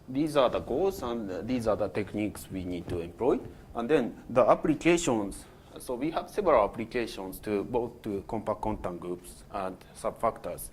these are the goals, and these are the techniques we need to employ. And then the applications, so we have several applications to both to compact quantum groups and subfactors.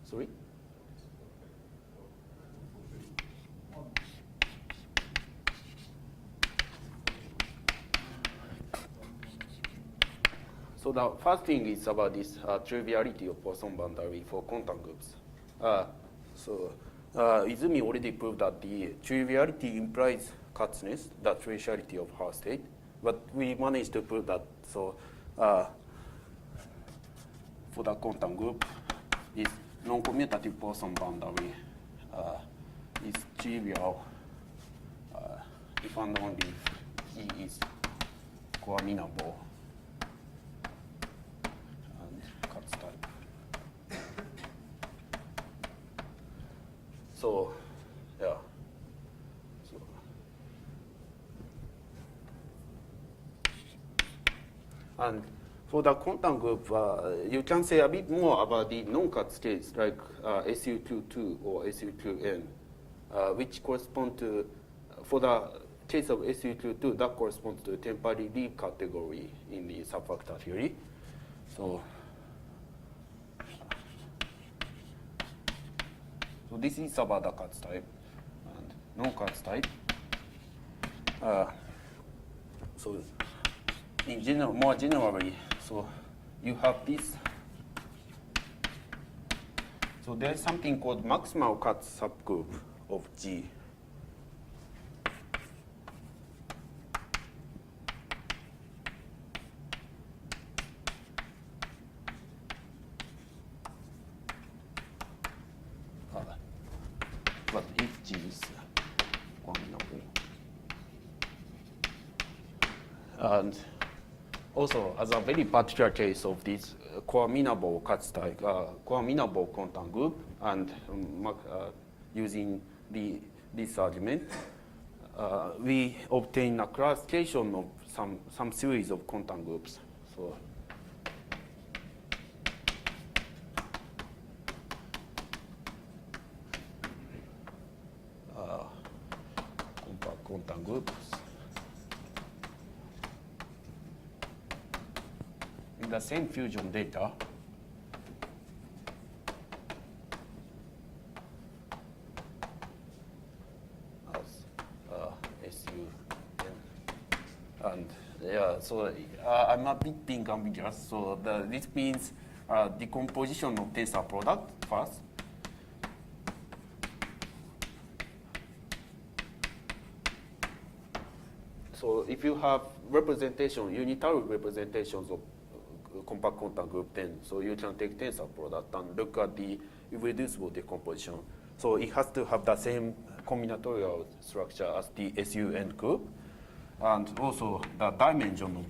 Sorry? So the first thing is about this triviality of Poisson boundary for quantum groups. Izumi already proved that the triviality implies Katzness, the triviality of her state, but we managed to prove that. So for the quantum group, this non-commutative Poisson boundary is trivial if and only if E is coamenable and Katz type. So, yeah. So, and for the quantum group, you can say a bit more about the non-Katz case, like SU22 or SU2N, which correspond to, for the case of SU22, that corresponds to temporary Lie category in the subfactor theory. So this is about the Katz type and non-Katz type. So in general, more generally, so you have this. So there's something called maximal Katz subgroup of G. But if G is combinable. And also, as a very particular case of this coamenable Katz type, coamenable quantum group, and using this argument, we obtain a classification of some series of quantum groups. So. Compact quantum groups. In the same fusion data, as SU, and yeah, so I'm a bit being ambiguous. So this means decomposition of tensor product first. So if you have representation, unitary representations of compact quantum group, then so you can take tensor product and look at the irreducible decomposition. So it has to have the same combinatorial structure as the SUN group, and also the dimension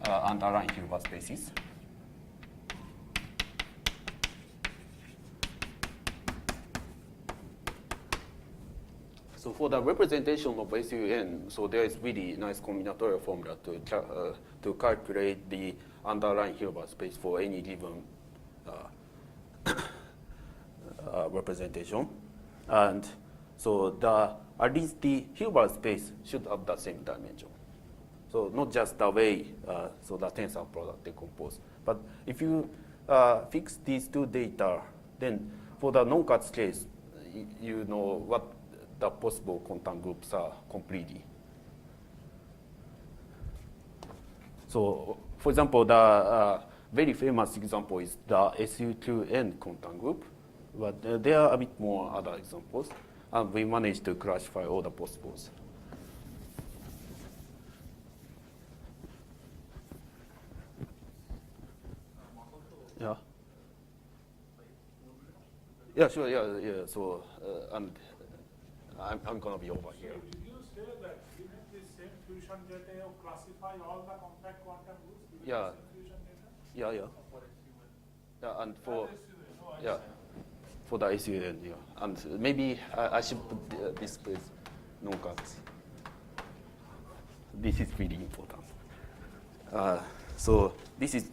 underlying Hilbert spaces. So for the representation of SUN, so there is really nice combinatorial formula to calculate the underlying Hilbert space for any given representation. And so at least the Hilbert space should have the same dimension. So not just the way so the tensor product decompose. But if you fix these two data, then for the non-cuts case, you know what the possible quantum groups are completely. So for example, the very famous example is the SU2N quantum group, but there are a bit more other examples, and we managed to classify all the possibles. Yeah. Yeah, sure. Yeah. So, and I'm gonna be over here. Did you say that given the same fusion data, you classify all the compact quantum groups given Yeah. the same fusion data? Yeah. Yeah, and for No, I yeah, for the SUN, yeah, and maybe I should put this place non-cuts. This is really important. So this is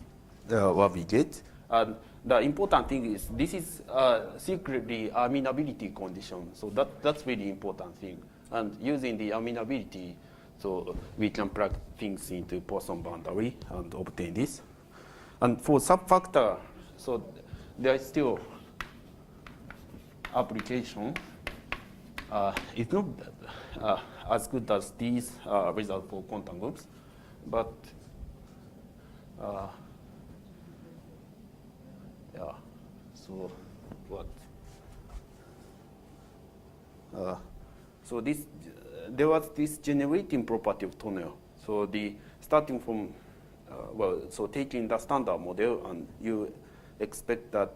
what we get. And the important thing is this is secretly amenability condition. So that's really important thing. And using the amenability, so we can plug things into Poisson boundary and obtain this. And for subfactor, so there is still application. It's not as good as these results for quantum groups, but yeah. So what? So this there was this generating property of tunnel. So the starting from so taking the standard model, and you expect that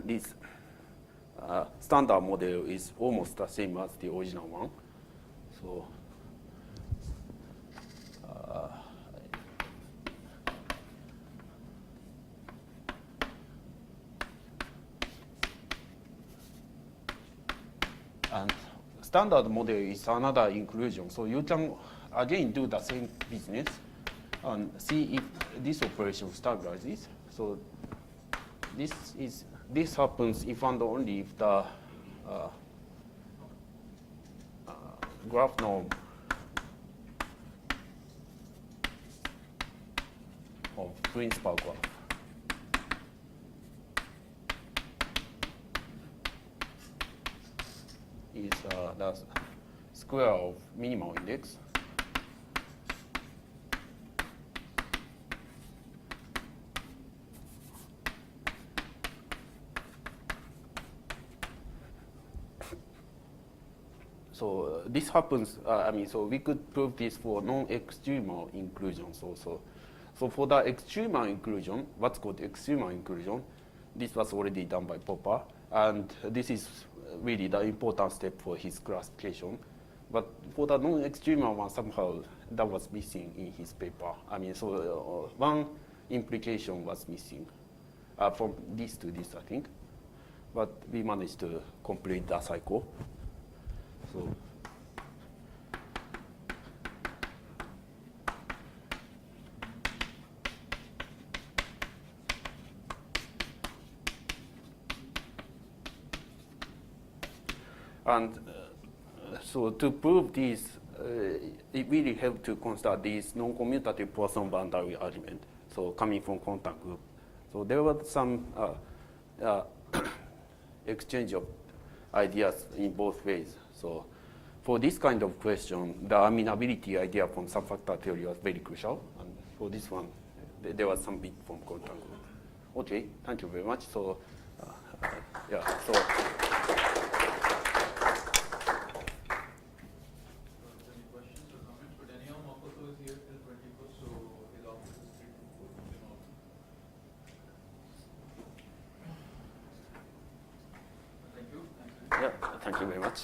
this standard model is almost the same as the original one. So and standard model is another inclusion. So you can again do the same business and see if this operation stabilizes. So this happens if and only if the graph norm of principal graph is the square of minimal index. So this happens, so we could prove this for non-extremal inclusions also. So for the extremal inclusion, what's called extremal inclusion, this was already done by Popper, and this is really the important step for his classification. But for the non-extremal one, somehow that was missing in his paper. So one implication was missing from this to this, I think. But we managed to complete the cycle. So and so to prove this, it really helped to construct this non-commutative Poisson boundary argument. So coming from quantum group, so there was some exchange of ideas in both ways. So for this kind of question, the amenability idea from subfactor theory was very crucial. And for this one, there was some bit from quantum group. Okay, thank you very much. So, yeah, so. Any questions or comments? But anyhow, Makoto is here till 21st, so his office is 3 to 4. You know. Thank you. Yeah, thank you very much.